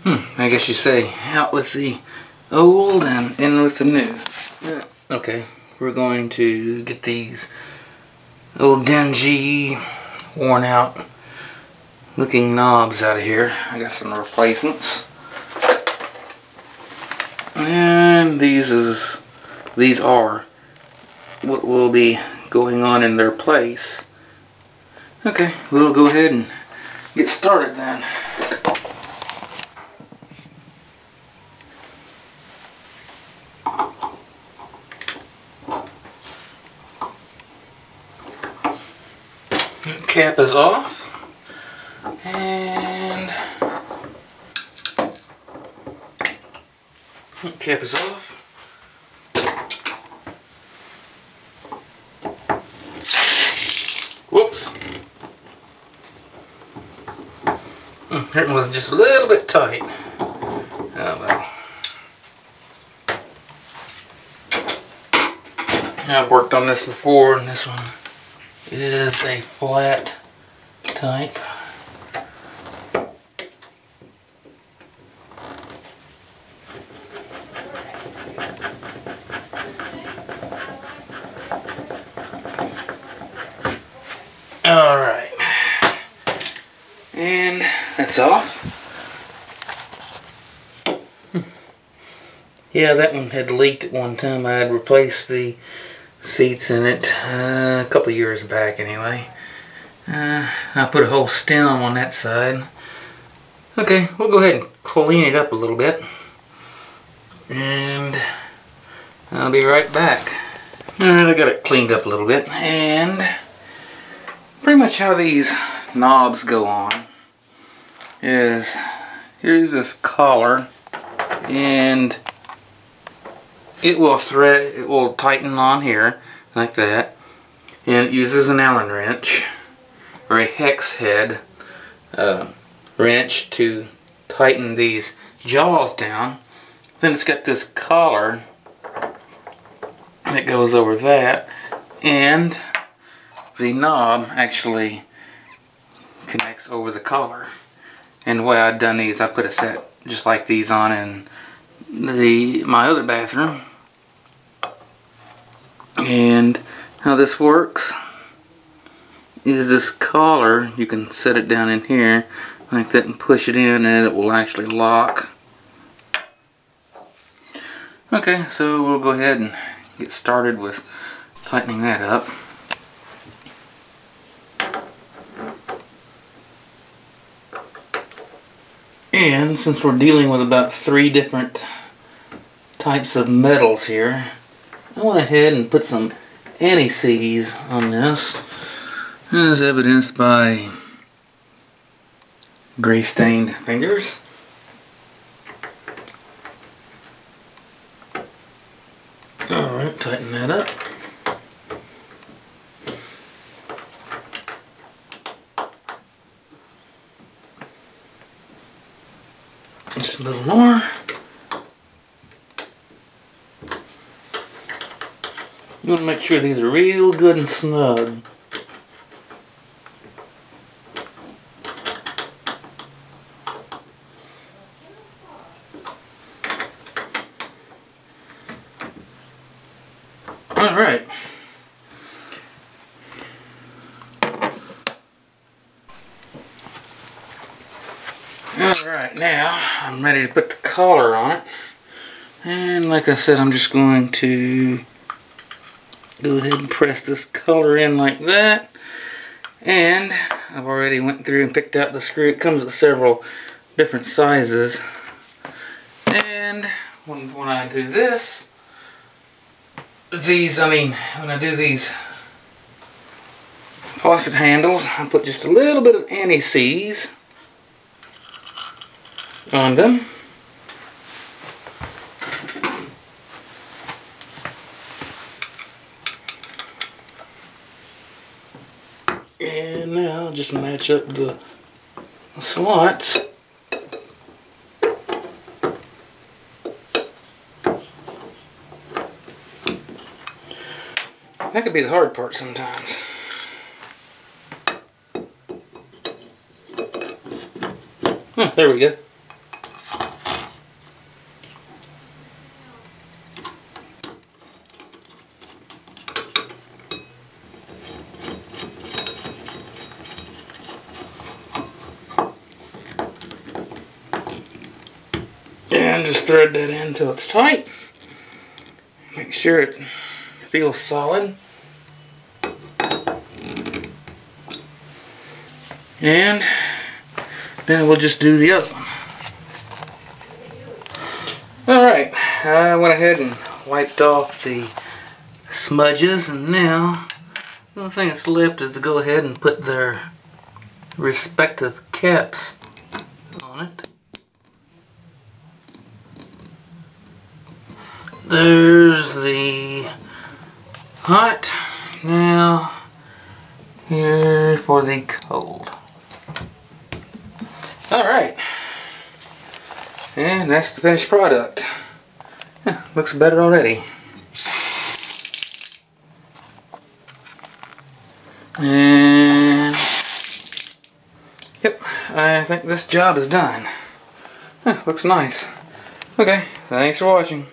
I guess you say out with the old and in with the new. Okay, we're going to get these old dingy, worn out looking knobs out of here. I got some replacements. And these are what will be going on in their place. Okay, we'll go ahead and get started then. Cap is off, and cap is off. Whoops. That was just a little bit tight. Oh well. I've worked on this before, and this one is a flat type. Alright. And that's off. Yeah, that one had leaked at one time. I had replaced the seats in it a couple years back anyway. I put a whole stem on that side. Okay, we'll go ahead and clean it up a little bit, and I'll be right back. Alright, I got it cleaned up a little bit, and pretty much how these knobs go on is here's this collar, and it will tighten on here like that, and it uses an Allen wrench or a hex head wrench to tighten these jaws down. Then it's got this collar that goes over that, and the knob actually connects over the collar. And the way I've done these, I put a set just like these on in my other bathroom. And how this works is this collar, you can set it down in here like that and push it in, and it will actually lock. Okay, so we'll go ahead and get started with tightening that up. And since we're dealing with about 3 different types of metals here, I went ahead and put some anti-seize on this, as evidenced by gray stained fingers. Alright, tighten that up. Just a little more. You want to make sure these are real good and snug. Alright. Alright, now I'm ready to put the collar on it. And like I said, I'm just going to go ahead and press this collar in like that. And I've already went through and picked out the screw. It comes with several different sizes. And when I do this, when I do these faucet handles, I put just a little bit of anti-seize on them. And now I'll just match up the slots. That could be the hard part sometimes. There we go. And just thread that in until it's tight. Make sure it feels solid. And then we'll just do the other one. Alright, I went ahead and wiped off the smudges, and now the only thing that's left is to go ahead and put their respective caps on it. There's the hot. Now here for the cold. Alright. And that's the finished product. Yeah, looks better already. And yep, I think this job is done. Looks nice. Okay, thanks for watching.